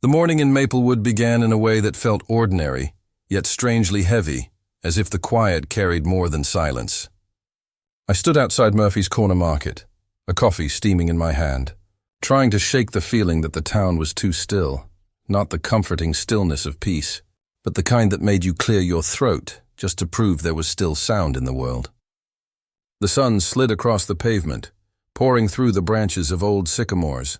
The morning in Maplewood began in a way that felt ordinary, yet strangely heavy, as if the quiet carried more than silence. I stood outside Murphy's Corner Market, a coffee steaming in my hand, trying to shake the feeling that the town was too still, not the comforting stillness of peace, but the kind that made you clear your throat just to prove there was still sound in the world. The sun slid across the pavement, pouring through the branches of old sycamores.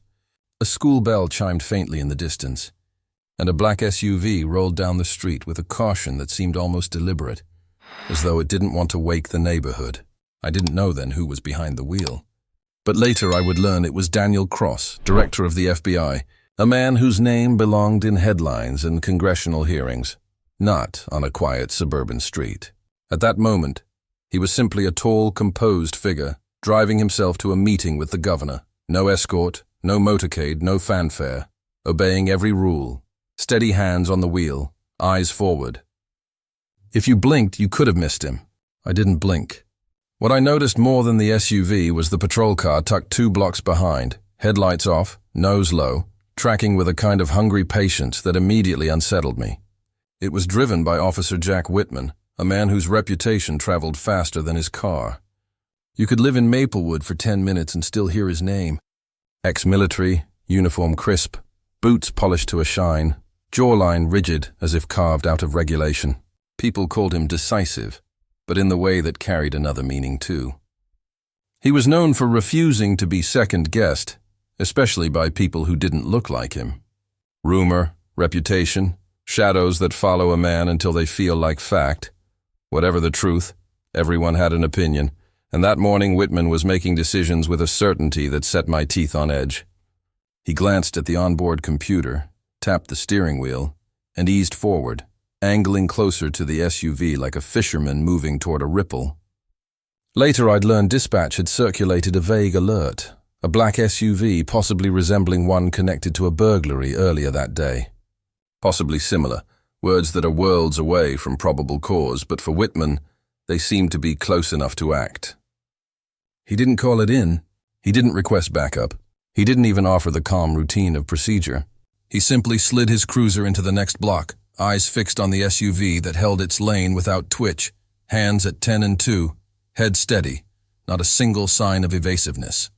A school bell chimed faintly in the distance, and a black SUV rolled down the street with a caution that seemed almost deliberate, as though it didn't want to wake the neighborhood. I didn't know then who was behind the wheel. But later I would learn it was Daniel Cross, director of the FBI, a man whose name belonged in headlines and congressional hearings, not on a quiet suburban street. At that moment, he was simply a tall, composed figure, driving himself to a meeting with the governor. No escort, no motorcade, no fanfare, obeying every rule, steady hands on the wheel, eyes forward. If you blinked, you could have missed him. I didn't blink. What I noticed more than the SUV was the patrol car tucked 2 blocks behind, headlights off, nose low, tracking with a kind of hungry patience that immediately unsettled me. It was driven by Officer Jack Whitman, a man whose reputation traveled faster than his car. You could live in Maplewood for 10 minutes and still hear his name. Ex-military, uniform crisp, boots polished to a shine, jawline rigid as if carved out of regulation. People called him decisive, but in the way that carried another meaning too. He was known for refusing to be second-guessed, especially by people who didn't look like him. Rumor, reputation, shadows that follow a man until they feel like fact. Whatever the truth, everyone had an opinion, and that morning Whitman was making decisions with a certainty that set my teeth on edge. He glanced at the onboard computer, tapped the steering wheel, and eased forward, angling closer to the SUV like a fisherman moving toward a ripple. Later I'd learned dispatch had circulated a vague alert, a black SUV possibly resembling one connected to a burglary earlier that day. Possibly similar, words that are worlds away from probable cause, but for Whitman, they seemed to be close enough to act. He didn't call it in. He didn't request backup. He didn't even offer the calm routine of procedure. He simply slid his cruiser into the next block, eyes fixed on the SUV that held its lane without twitch, hands at 10 and 2, head steady, not a single sign of evasiveness.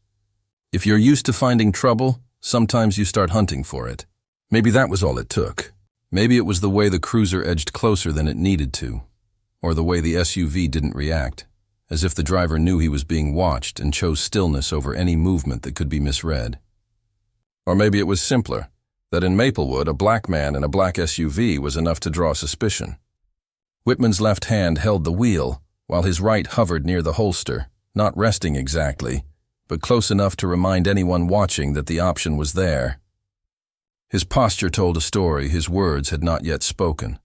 If you're used to finding trouble, sometimes you start hunting for it. Maybe that was all it took. Maybe it was the way the cruiser edged closer than it needed to, or the way the SUV didn't react, as if the driver knew he was being watched and chose stillness over any movement that could be misread. Or maybe it was simpler, that in Maplewood a black man in a black SUV was enough to draw suspicion. Whitman's left hand held the wheel, while his right hovered near the holster, not resting exactly, but close enough to remind anyone watching that the option was there. His posture told a story his words had not yet spoken,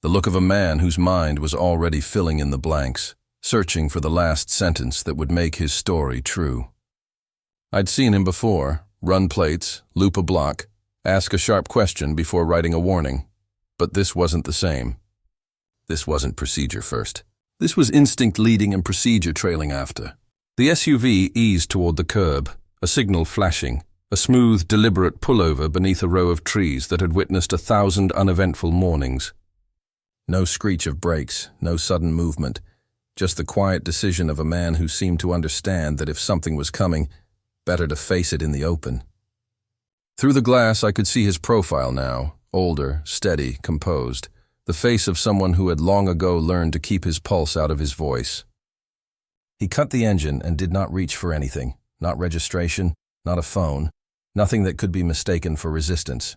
the look of a man whose mind was already filling in the blanks, searching for the last sentence that would make his story true. I'd seen him before, run plates, loop a block, ask a sharp question before writing a warning. But this wasn't the same. This wasn't procedure first. This was instinct leading and procedure trailing after. The SUV eased toward the curb, a signal flashing, a smooth, deliberate pullover beneath a row of trees that had witnessed 1,000 uneventful mornings. No screech of brakes, no sudden movement, just the quiet decision of a man who seemed to understand that if something was coming, better to face it in the open. Through the glass I could see his profile now, older, steady, composed, the face of someone who had long ago learned to keep his pulse out of his voice. He cut the engine and did not reach for anything, not registration, not a phone, nothing that could be mistaken for resistance.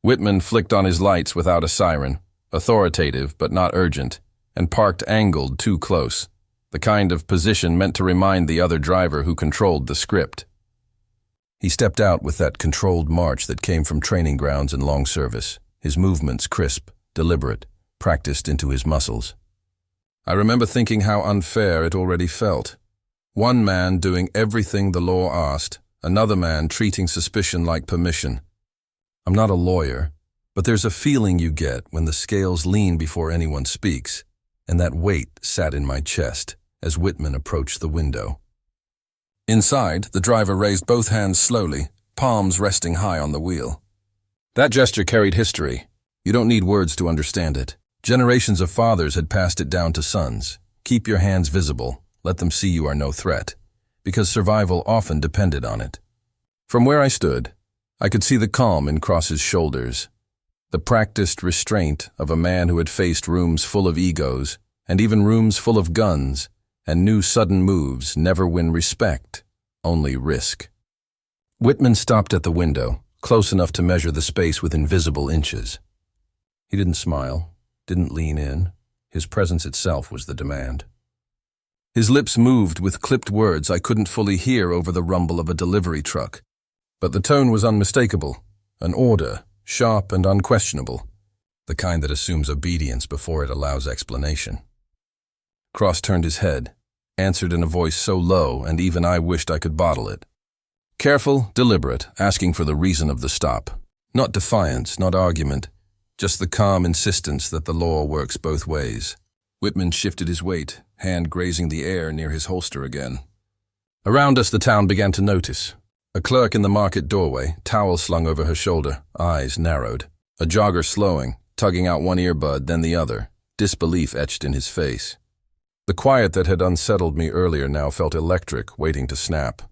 Whitman flicked on his lights without a siren, authoritative but not urgent, and parked angled too close, the kind of position meant to remind the other driver who controlled the script. He stepped out with that controlled march that came from training grounds and long service, his movements crisp, deliberate, practiced into his muscles. I remember thinking how unfair it already felt. One man doing everything the law asked, another man treating suspicion like permission. I'm not a lawyer, but there's a feeling you get when the scales lean before anyone speaks, and that weight sat in my chest as Whitman approached the window. Inside, the driver raised both hands slowly, palms resting high on the wheel. That gesture carried history. You don't need words to understand it. Generations of fathers had passed it down to sons. Keep your hands visible. Let them see you are no threat. Because survival often depended on it. From where I stood, I could see the calm in Cross's shoulders. The practiced restraint of a man who had faced rooms full of egos, and even rooms full of guns, and knew sudden moves never win respect, only risk. Whitman stopped at the window, close enough to measure the space with invisible inches. He didn't smile, didn't lean in. His presence itself was the demand. His lips moved with clipped words I couldn't fully hear over the rumble of a delivery truck. But the tone was unmistakable, an order, sharp and unquestionable, the kind that assumes obedience before it allows explanation. Cross turned his head, answered in a voice so low and even I wished I could bottle it. Careful, deliberate, asking for the reason of the stop. Not defiance, not argument, just the calm insistence that the law works both ways. Whitman shifted his weight, hand grazing the air near his holster again. Around us the town began to notice. A clerk in the market doorway, towel slung over her shoulder, eyes narrowed. A jogger slowing, tugging out one earbud, then the other, disbelief etched in his face. The quiet that had unsettled me earlier now felt electric, waiting to snap.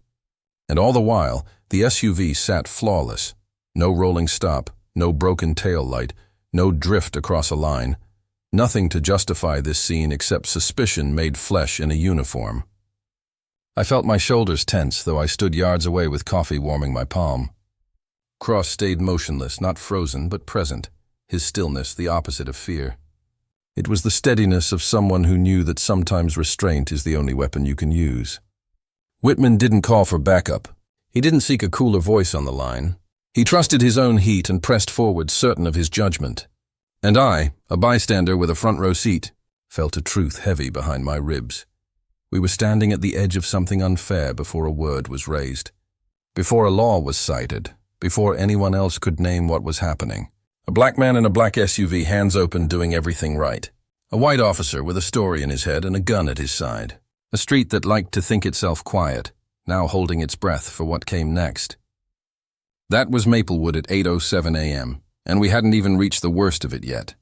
And all the while, the SUV sat flawless. No rolling stop, no broken tail light, no drift across a line. Nothing to justify this scene except suspicion made flesh in a uniform. I felt my shoulders tense, though I stood yards away with coffee warming my palm. Cross stayed motionless, not frozen, but present, his stillness the opposite of fear. It was the steadiness of someone who knew that sometimes restraint is the only weapon you can use. Whitman didn't call for backup. He didn't seek a cooler voice on the line. He trusted his own heat and pressed forward, certain of his judgment. And I, a bystander with a front row seat, felt a truth heavy behind my ribs. We were standing at the edge of something unfair before a word was raised. Before a law was cited. Before anyone else could name what was happening. A black man in a black SUV, hands open, doing everything right. A white officer with a story in his head and a gun at his side. A street that liked to think itself quiet, now holding its breath for what came next. That was Maplewood at 8:07 a.m., and we hadn't even reached the worst of it yet.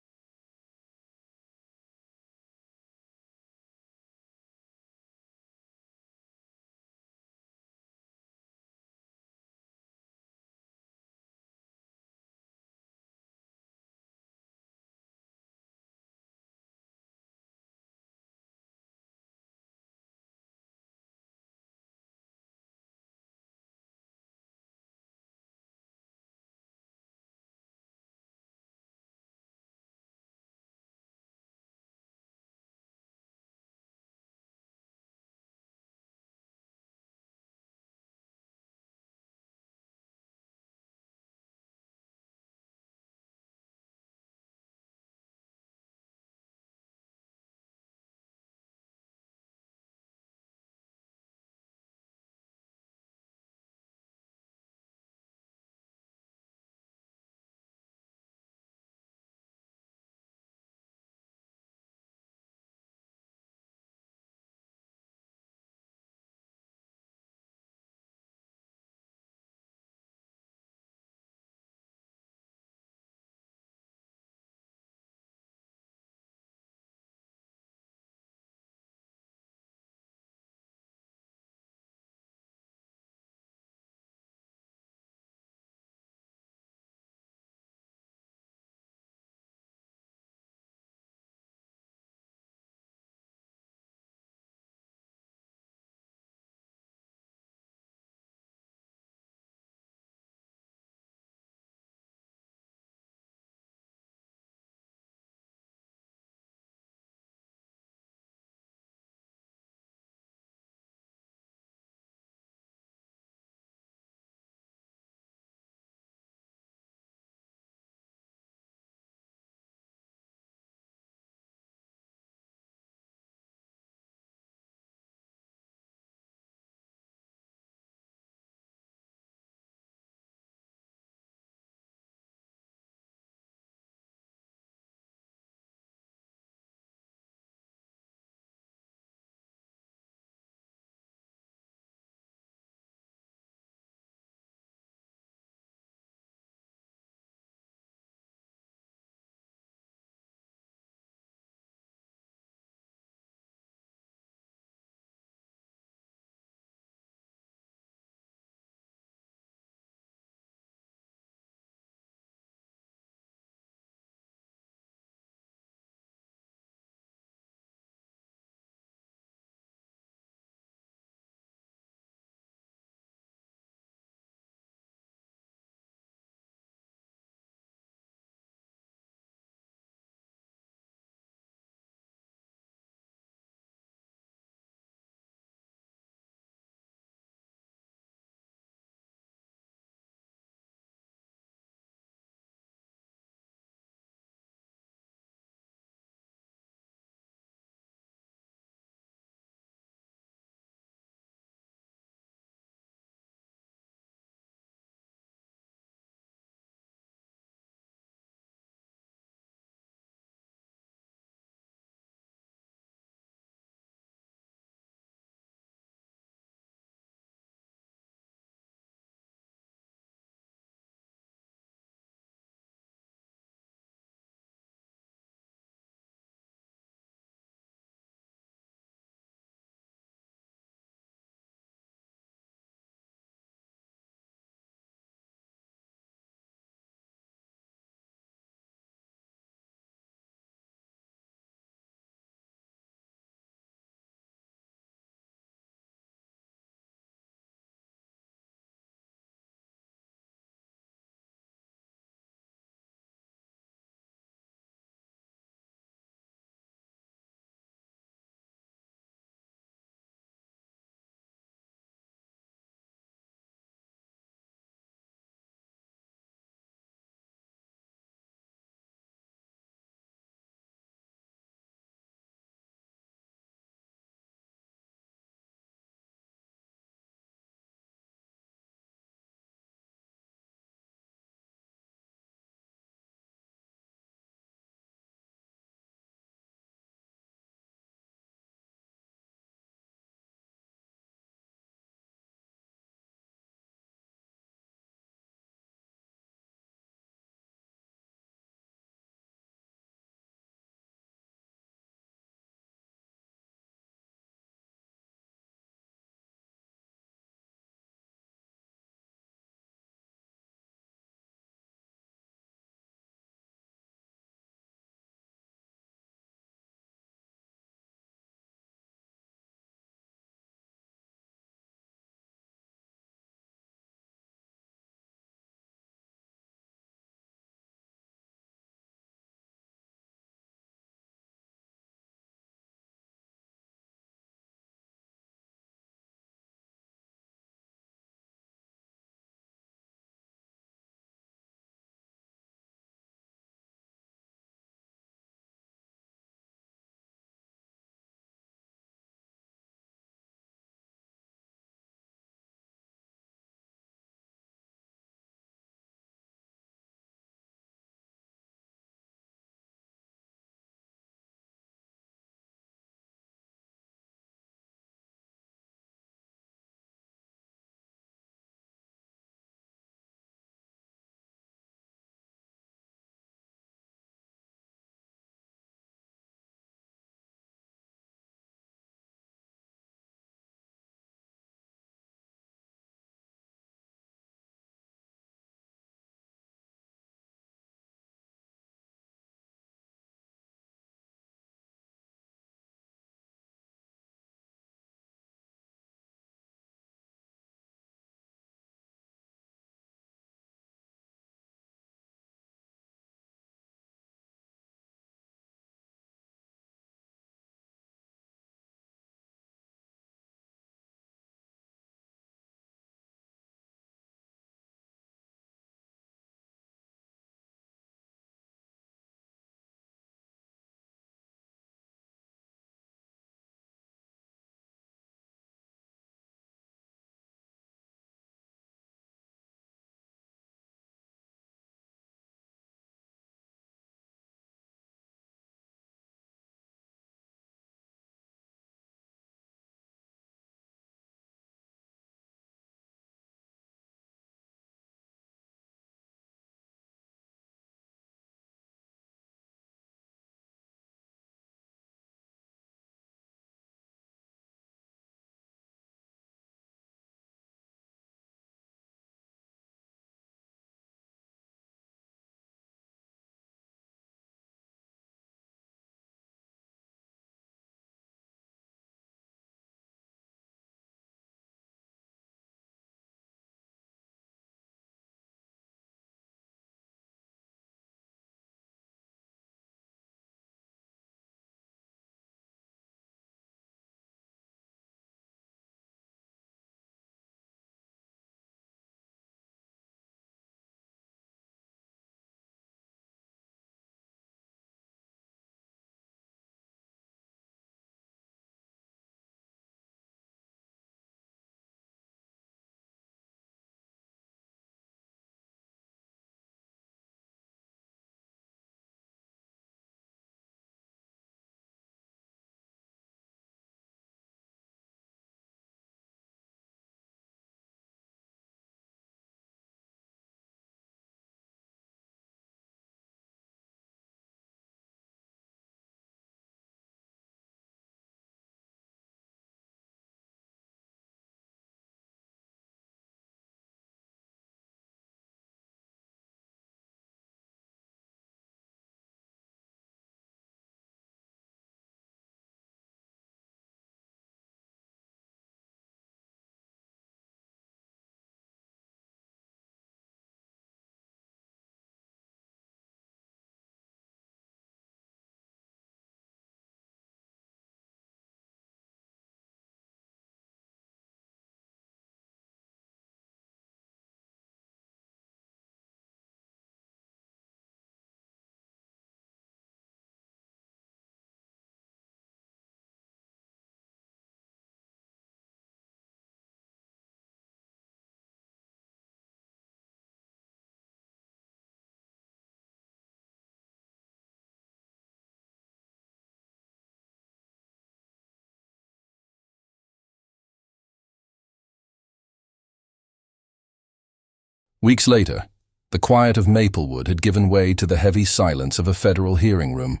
Weeks later, the quiet of Maplewood had given way to the heavy silence of a federal hearing room.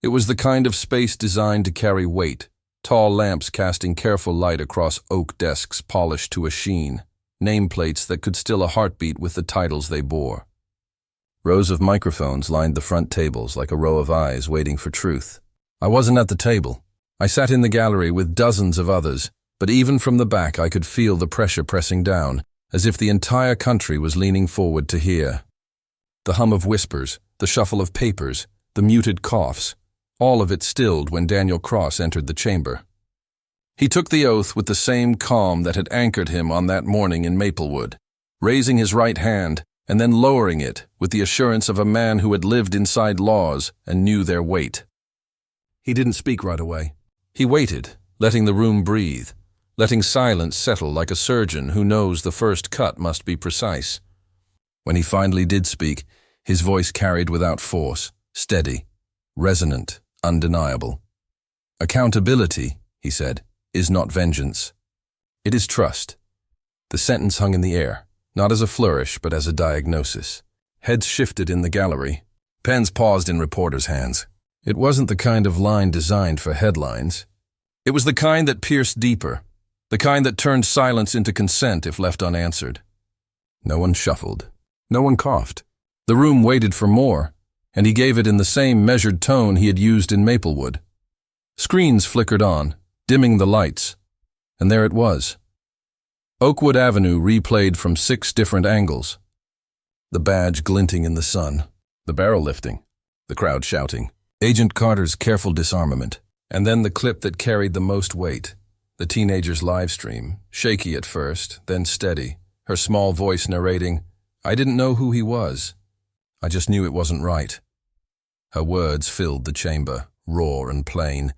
It was the kind of space designed to carry weight, tall lamps casting careful light across oak desks polished to a sheen, nameplates that could still a heartbeat with the titles they bore. Rows of microphones lined the front tables like a row of eyes waiting for truth. I wasn't at the table. I sat in the gallery with dozens of others, but even from the back I could feel the pressure pressing down, as if the entire country was leaning forward to hear. The hum of whispers, the shuffle of papers, the muted coughs, all of it stilled when Daniel Cross entered the chamber. He took the oath with the same calm that had anchored him on that morning in Maplewood, raising his right hand and then lowering it with the assurance of a man who had lived inside laws and knew their weight. He didn't speak right away. He waited, letting the room breathe, letting silence settle like a surgeon who knows the first cut must be precise. When he finally did speak, his voice carried without force, steady, resonant, undeniable. "Accountability," he said, "is not vengeance. It is trust." The sentence hung in the air, not as a flourish but as a diagnosis. Heads shifted in the gallery. Pens paused in reporters' hands. It wasn't the kind of line designed for headlines. It was the kind that pierced deeper, the kind that turned silence into consent if left unanswered. No one shuffled. No one coughed. The room waited for more, and he gave it in the same measured tone he had used in Maplewood. Screens flickered on, dimming the lights, and there it was. Oakwood Avenue replayed from 6 different angles. The badge glinting in the sun, the barrel lifting, the crowd shouting, Agent Carter's careful disarmament, and then the clip that carried the most weight, the teenager's live stream, shaky at first, then steady, her small voice narrating, "I didn't know who he was. I just knew it wasn't right." Her words filled the chamber, raw and plain,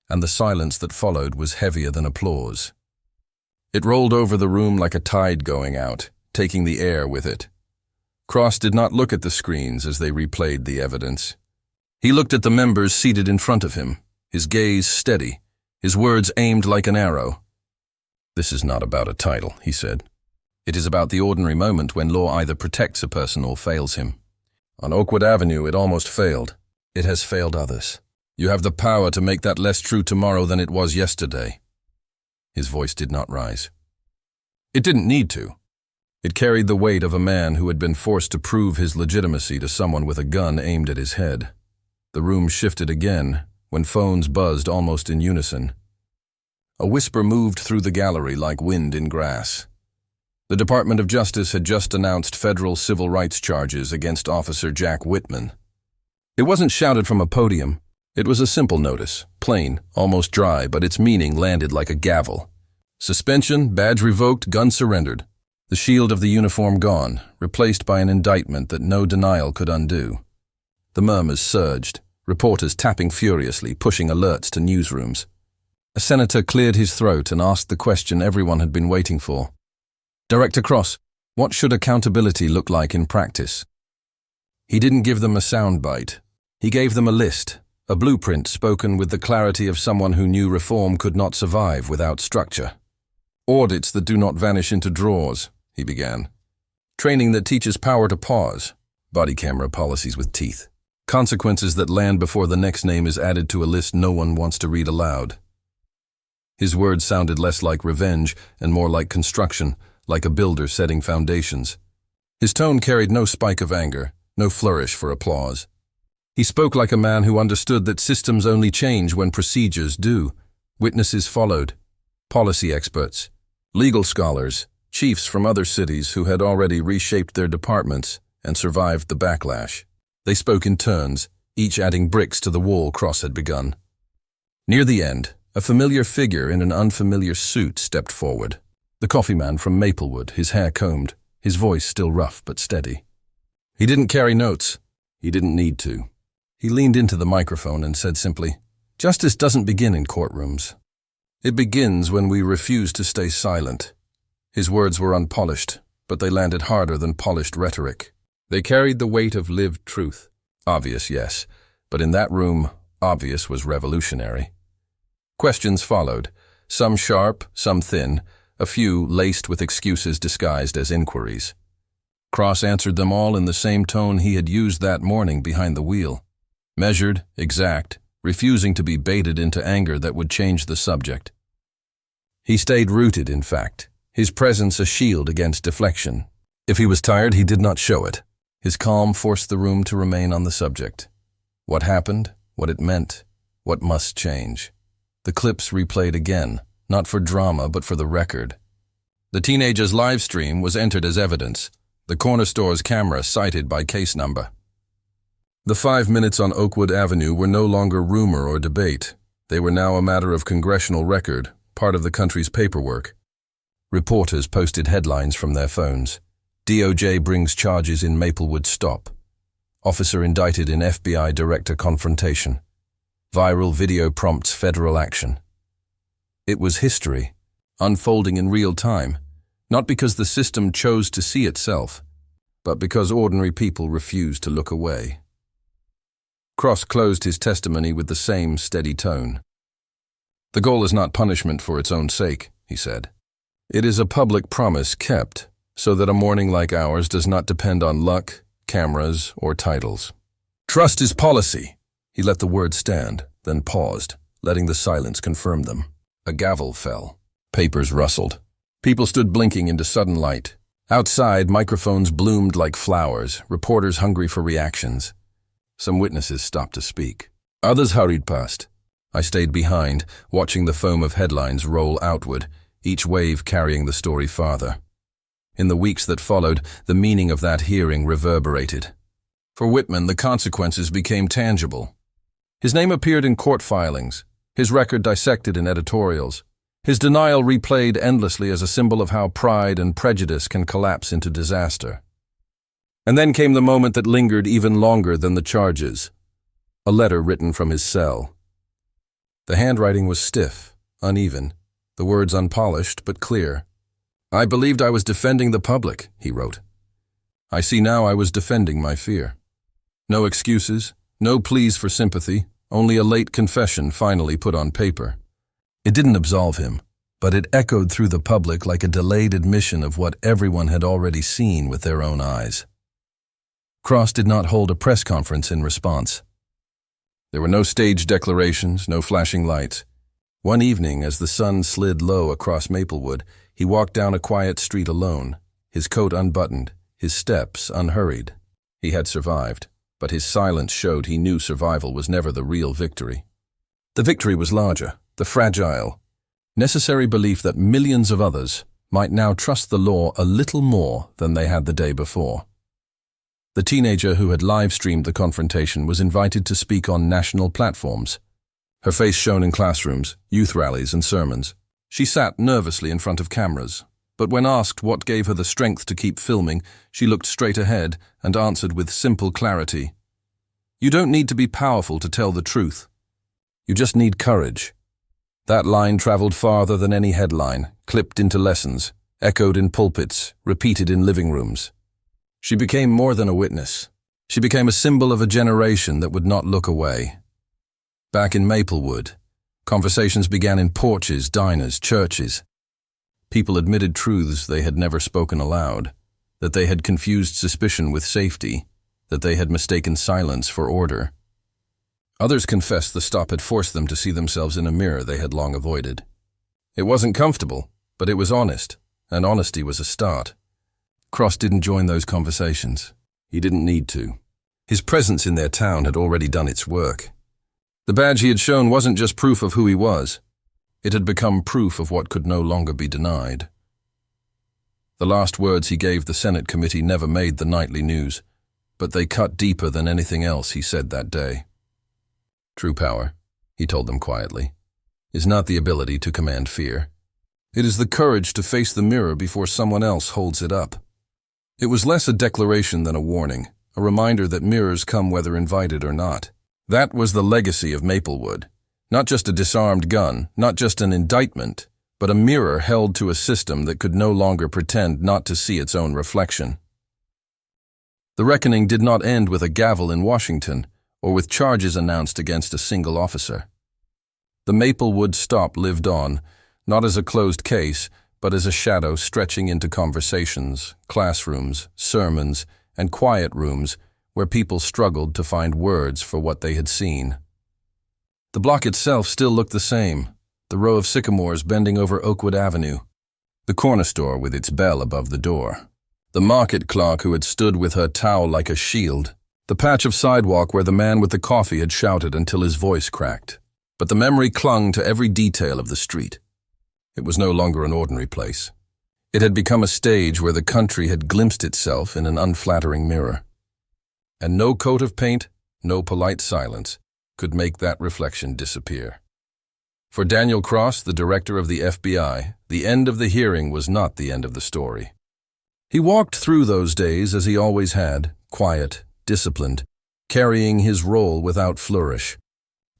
and the silence that followed was heavier than applause. It rolled over the room like a tide going out, taking the air with it. Cross did not look at the screens as they replayed the evidence. He looked at the members seated in front of him, his gaze steady, his words aimed like an arrow. "This is not about a title," he said. "It is about the ordinary moment when law either protects a person or fails him. On Oakwood Avenue, it almost failed. It has failed others. You have the power to make that less true tomorrow than it was yesterday." His voice did not rise. It didn't need to. It carried the weight of a man who had been forced to prove his legitimacy to someone with a gun aimed at his head. The room shifted again when phones buzzed almost in unison. A whisper moved through the gallery like wind in grass. The Department of Justice had just announced federal civil rights charges against Officer Jack Whitman. It wasn't shouted from a podium. It was a simple notice, plain, almost dry, but its meaning landed like a gavel. Suspension, badge revoked, gun surrendered. The shield of the uniform gone, replaced by an indictment that no denial could undo. The murmurs surged, reporters tapping furiously, pushing alerts to newsrooms. A senator cleared his throat and asked the question everyone had been waiting for. "Director Cross, what should accountability look like in practice?" He didn't give them a soundbite. He gave them a list, a blueprint spoken with the clarity of someone who knew reform could not survive without structure. "Audits that do not vanish into drawers," he began. "Training that teaches power to pause. Body camera policies with teeth. Consequences that land before the next name is added to a list no one wants to read aloud." His words sounded less like revenge and more like construction, like a builder setting foundations. His tone carried no spike of anger, no flourish for applause. He spoke like a man who understood that systems only change when procedures do. Witnesses followed, policy experts, legal scholars, chiefs from other cities who had already reshaped their departments and survived the backlash. They spoke in turns, each adding bricks to the wall Cross had begun. Near the end, a familiar figure in an unfamiliar suit stepped forward. The coffee man from Maplewood, his hair combed, his voice still rough but steady. He didn't carry notes. He didn't need to. He leaned into the microphone and said simply, "Justice doesn't begin in courtrooms. It begins when we refuse to stay silent." His words were unpolished, but they landed harder than polished rhetoric. They carried the weight of lived truth. Obvious, yes, but in that room, obvious was revolutionary. Questions followed, some sharp, some thin, a few laced with excuses disguised as inquiries. Cross answered them all in the same tone he had used that morning behind the wheel. Measured, exact, refusing to be baited into anger that would change the subject. He stayed rooted, in fact, his presence a shield against deflection. If he was tired, he did not show it. His calm forced the room to remain on the subject. What happened, what it meant, what must change. The clips replayed again, not for drama but for the record. The teenager's live stream was entered as evidence, the corner store's camera cited by case number. The 5 minutes on Oakwood Avenue were no longer rumor or debate. They were now a matter of congressional record, part of the country's paperwork. Reporters posted headlines from their phones. DOJ brings charges in Maplewood stop. Officer indicted in FBI director confrontation. Viral video prompts federal action. It was history, unfolding in real time, not because the system chose to see itself, but because ordinary people refused to look away. Cross closed his testimony with the same steady tone. The goal is not punishment for its own sake, he said. It is a public promise kept, so that a morning like ours does not depend on luck, cameras, or titles. Trust is policy. He let the words stand, then paused, letting the silence confirm them. A gavel fell. Papers rustled. People stood blinking into sudden light. Outside, microphones bloomed like flowers, reporters hungry for reactions. Some witnesses stopped to speak. Others hurried past. I stayed behind, watching the foam of headlines roll outward, each wave carrying the story farther. In the weeks that followed, the meaning of that hearing reverberated. For Whitman, the consequences became tangible. His name appeared in court filings, his record dissected in editorials, his denial replayed endlessly as a symbol of how pride and prejudice can collapse into disaster. And then came the moment that lingered even longer than the charges. A letter written from his cell. The handwriting was stiff, uneven, the words unpolished but clear. I believed I was defending the public, he wrote. I see now I was defending my fear. No excuses, no pleas for sympathy, only a late confession finally put on paper. It didn't absolve him, but it echoed through the public like a delayed admission of what everyone had already seen with their own eyes. Cross did not hold a press conference in response. There were no staged declarations, no flashing lights. One evening, as the sun slid low across Maplewood, he walked down a quiet street alone, his coat unbuttoned, his steps unhurried. He had survived, but his silence showed he knew survival was never the real victory. The victory was larger, the fragile, necessary belief that millions of others might now trust the law a little more than they had the day before. The teenager who had live-streamed the confrontation was invited to speak on national platforms. Her face shone in classrooms, youth rallies, and sermons. She sat nervously in front of cameras, but when asked what gave her the strength to keep filming, she looked straight ahead and answered with simple clarity. You don't need to be powerful to tell the truth. You just need courage. That line traveled farther than any headline, clipped into lessons, echoed in pulpits, repeated in living rooms. She became more than a witness. She became a symbol of a generation that would not look away. Back in Maplewood, conversations began in porches, diners, churches. People admitted truths they had never spoken aloud, that they had confused suspicion with safety, that they had mistaken silence for order. Others confessed the stop had forced them to see themselves in a mirror they had long avoided. It wasn't comfortable, but it was honest, and honesty was a start. Cross didn't join those conversations. He didn't need to. His presence in their town had already done its work. The badge he had shown wasn't just proof of who he was. It had become proof of what could no longer be denied. The last words he gave the Senate committee never made the nightly news, but they cut deeper than anything else he said that day. True power, he told them quietly, is not the ability to command fear. It is the courage to face the mirror before someone else holds it up. It was less a declaration than a warning, a reminder that mirrors come whether invited or not. That was the legacy of Maplewood. Not just a disarmed gun, not just an indictment, but a mirror held to a system that could no longer pretend not to see its own reflection. The reckoning did not end with a gavel in Washington or with charges announced against a single officer. The Maplewood stop lived on, not as a closed case, but as a shadow stretching into conversations, classrooms, sermons, and quiet rooms where people struggled to find words for what they had seen. The block itself still looked the same, the row of sycamores bending over Oakwood Avenue, the corner store with its bell above the door, the market clerk who had stood with her towel like a shield, the patch of sidewalk where the man with the coffee had shouted until his voice cracked. But the memory clung to every detail of the street. It was no longer an ordinary place. It had become a stage where the country had glimpsed itself in an unflattering mirror. And no coat of paint, no polite silence, could make that reflection disappear. For Daniel Cross, the director of the FBI, the end of the hearing was not the end of the story. He walked through those days as he always had, quiet, disciplined, carrying his role without flourish.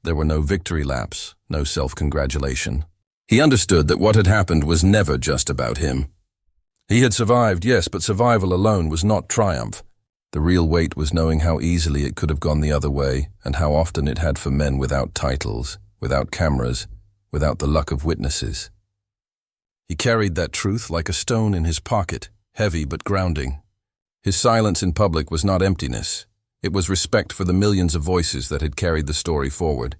There were no victory laps, no self-congratulation. He understood that what had happened was never just about him. He had survived, yes, but survival alone was not triumph. The real weight was knowing how easily it could have gone the other way, and how often it had for men without titles, without cameras, without the luck of witnesses. He carried that truth like a stone in his pocket, heavy but grounding. His silence in public was not emptiness. It was respect for the millions of voices that had carried the story forward.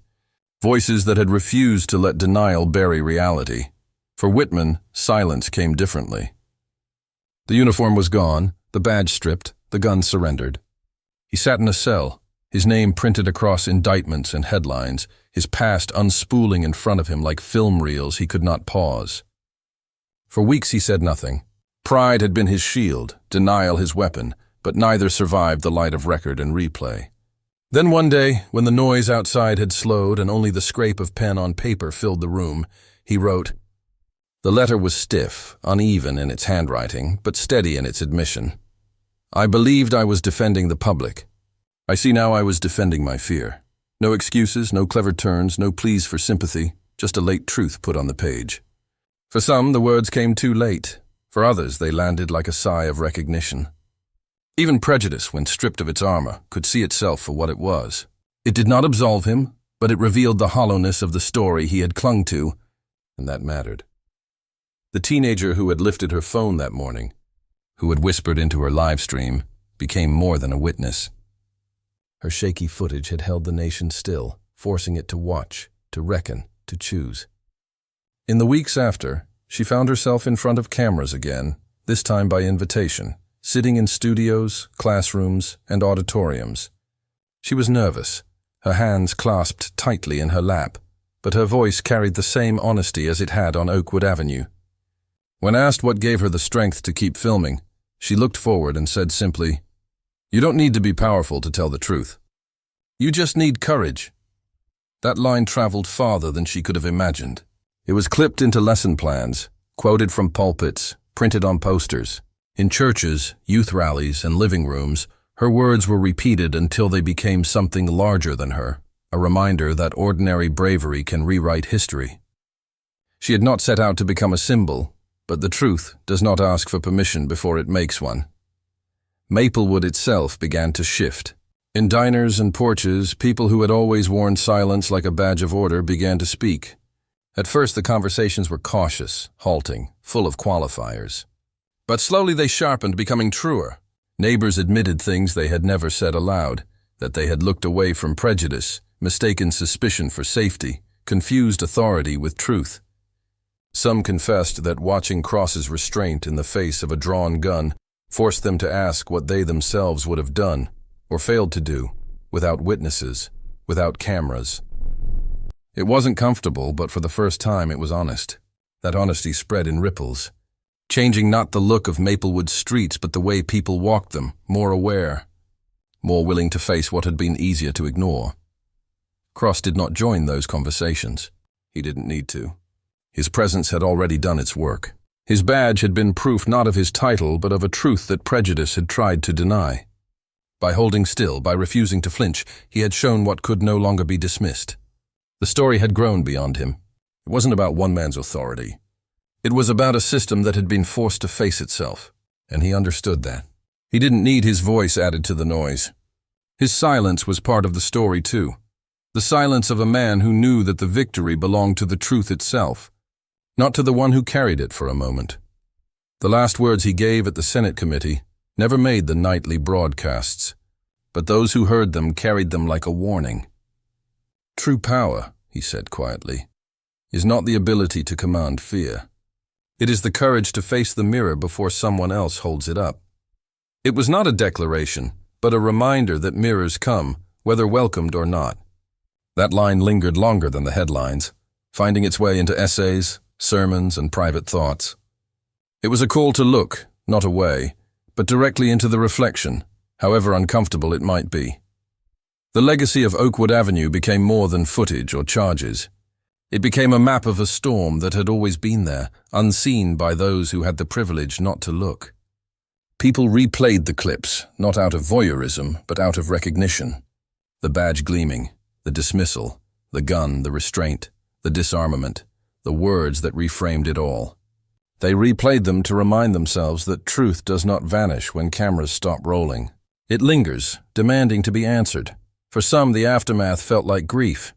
Voices that had refused to let denial bury reality. For Whitman, silence came differently. The uniform was gone, the badge stripped, the gun surrendered. He sat in a cell, his name printed across indictments and headlines, his past unspooling in front of him like film reels he could not pause. For weeks he said nothing. Pride had been his shield, denial his weapon, but neither survived the light of record and replay. Then one day, when the noise outside had slowed and only the scrape of pen on paper filled the room, he wrote. The letter was stiff, uneven in its handwriting, but steady in its admission. I believed I was defending the public. I see now I was defending my fear. No excuses, no clever turns, no pleas for sympathy, just a late truth put on the page. For some, the words came too late. For others, they landed like a sigh of recognition. Even prejudice, when stripped of its armor, could see itself for what it was. It did not absolve him, but it revealed the hollowness of the story he had clung to, and that mattered. The teenager who had lifted her phone that morning, who had whispered into her live stream, became more than a witness. Her shaky footage had held the nation still, forcing it to watch, to reckon, to choose. In the weeks after, she found herself in front of cameras again, this time by invitation, sitting in studios, classrooms, and auditoriums. She was nervous, her hands clasped tightly in her lap, but her voice carried the same honesty as it had on Oakwood Avenue. When asked what gave her the strength to keep filming, she looked forward and said simply, "You don't need to be powerful to tell the truth. You just need courage." That line traveled farther than she could have imagined. It was clipped into lesson plans, quoted from pulpits, printed on posters. In churches, youth rallies, and living rooms, her words were repeated until they became something larger than her, a reminder that ordinary bravery can rewrite history. She had not set out to become a symbol, but the truth does not ask for permission before it makes one. Maplewood itself began to shift. In diners and porches, people who had always worn silence like a badge of order began to speak. At first, the conversations were cautious, halting, full of qualifiers. But slowly they sharpened, becoming truer. Neighbors admitted things they had never said aloud, that they had looked away from prejudice, mistaken suspicion for safety, confused authority with truth. Some confessed that watching Cross's restraint in the face of a drawn gun forced them to ask what they themselves would have done, or failed to do, without witnesses, without cameras. It wasn't comfortable, but for the first time it was honest. That honesty spread in ripples, changing not the look of Maplewood streets but the way people walked them, more aware, more willing to face what had been easier to ignore. Cross did not join those conversations. He didn't need to. His presence had already done its work. His badge had been proof not of his title but of a truth that prejudice had tried to deny. By holding still, by refusing to flinch, he had shown what could no longer be dismissed. The story had grown beyond him. It wasn't about one man's authority. It was about a system that had been forced to face itself, and he understood that. He didn't need his voice added to the noise. His silence was part of the story too. The silence of a man who knew that the victory belonged to the truth itself. not to the one who carried it for a moment. The last words he gave at the Senate committee never made the nightly broadcasts, but those who heard them carried them like a warning. True power, he said quietly, is not the ability to command fear. It is the courage to face the mirror before someone else holds it up. It was not a declaration, but a reminder that mirrors come, whether welcomed or not. That line lingered longer than the headlines, finding its way into essays, sermons, and private thoughts. It was a call to look, not away, but directly into the reflection, however uncomfortable it might be. The legacy of Oakwood Avenue became more than footage or charges. It became a map of a storm that had always been there, unseen by those who had the privilege not to look. People replayed the clips, not out of voyeurism, but out of recognition. The badge gleaming, the dismissal, the gun, the restraint, the disarmament, the words that reframed it all. They replayed them to remind themselves that truth does not vanish when cameras stop rolling. It lingers, demanding to be answered. For some, the aftermath felt like grief.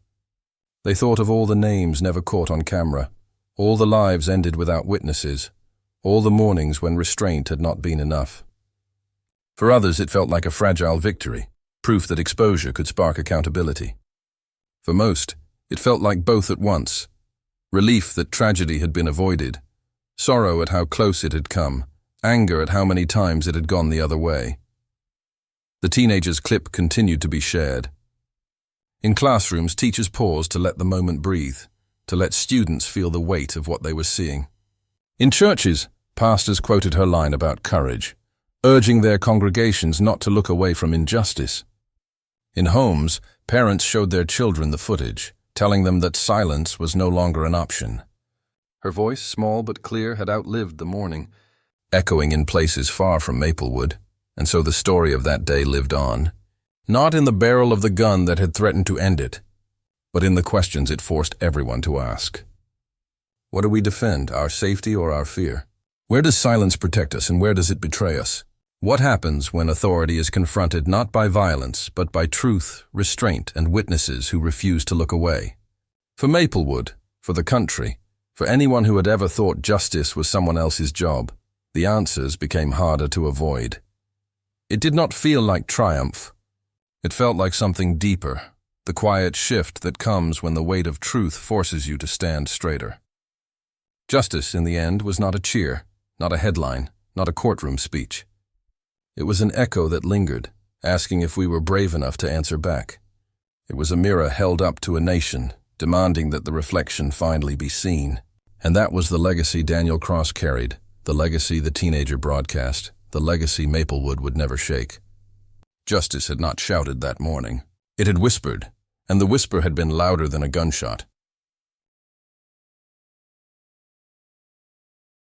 They thought of all the names never caught on camera, all the lives ended without witnesses, all the mornings when restraint had not been enough. For others, it felt like a fragile victory, proof that exposure could spark accountability. For most, it felt like both at once, relief that tragedy had been avoided, sorrow at how close it had come, anger at how many times it had gone the other way. The teenager's clip continued to be shared. In classrooms, teachers paused to let the moment breathe, to let students feel the weight of what they were seeing. In churches, pastors quoted her line about courage, urging their congregations not to look away from injustice. In homes, parents showed their children the footage, telling them that silence was no longer an option. Her voice, small but clear, had outlived the morning, echoing in places far from Maplewood, and so the story of that day lived on. Not in the barrel of the gun that had threatened to end it, but in the questions it forced everyone to ask. What do we defend, our safety or our fear? Where does silence protect us and where does it betray us? What happens when authority is confronted not by violence, but by truth, restraint, and witnesses who refuse to look away? For Maplewood, for the country, for anyone who had ever thought justice was someone else's job, the answers became harder to avoid. It did not feel like triumph. It felt like something deeper, the quiet shift that comes when the weight of truth forces you to stand straighter. Justice, in the end, was not a cheer, not a headline, not a courtroom speech. It was an echo that lingered, asking if we were brave enough to answer back. It was a mirror held up to a nation, demanding that the reflection finally be seen. And that was the legacy Daniel Cross carried, the legacy the teenager broadcast, the legacy Maplewood would never shake. Justice had not shouted that morning. It had whispered, and the whisper had been louder than a gunshot.